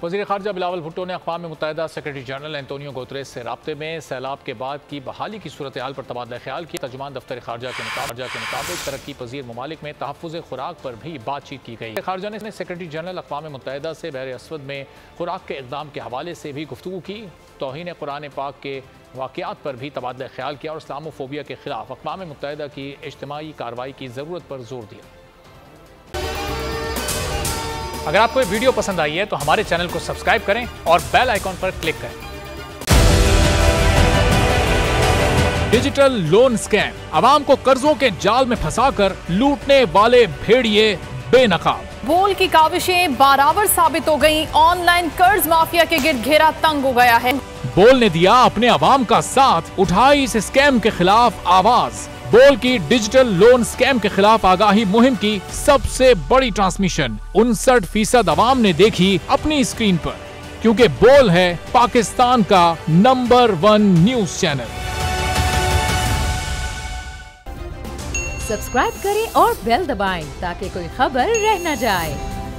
वज़ीर ख़ारजा बिलावल भुट्टो ने अक़वाम मुत्तहिदा secretary general Antonio Guterres से राब्ते में सैलाब के बाद की बहाली की सूरत हाल पर तबादला ख्याल किया। तर्जुमान दफ्तर ख़ारजा के मुताबिक तरक्की पजीर ममालिक में तहफ़्फ़ुज़ खुराक पर भी बातचीत की गई। ख़ारजा ने सेक्रेटरी जनरल अक़वाम मुत्तहिदा से बहर अस्वद में खुराक के इक़दाम के हवाले से भी गुफ्तगू की। तौहीन कुरान पाक के वाक़यात पर भी तबादला ख्याल किया और इस्लामोफोबिया के खिलाफ अक़वाम मुत्तहिदा की इज्तिमाई कार्रवाई की ज़रूरत पर जोर दिया। अगर आपको ये वीडियो पसंद आई है तो हमारे चैनल को सब्सक्राइब करें और बेल आइकॉन पर क्लिक करें। डिजिटल लोन स्कैम, अवाम को कर्जों के जाल में फंसाकर लूटने वाले भेड़िए बेनकाब। बोल की काविशें बराबर साबित हो गईं। ऑनलाइन कर्ज माफिया के गिर्द घेरा तंग हो गया है। बोल ने दिया अपने अवाम का साथ, उठाई इस स्कैम के खिलाफ आवाज। बोल की डिजिटल लोन स्कैम के खिलाफ आगाही मुहिम की सबसे बड़ी ट्रांसमिशन 59% अवाम ने देखी अपनी स्क्रीन पर, क्योंकि बोल है पाकिस्तान का नंबर 1 न्यूज चैनल। सब्सक्राइब करें और बेल दबाएं ताकि कोई खबर रह न जाए।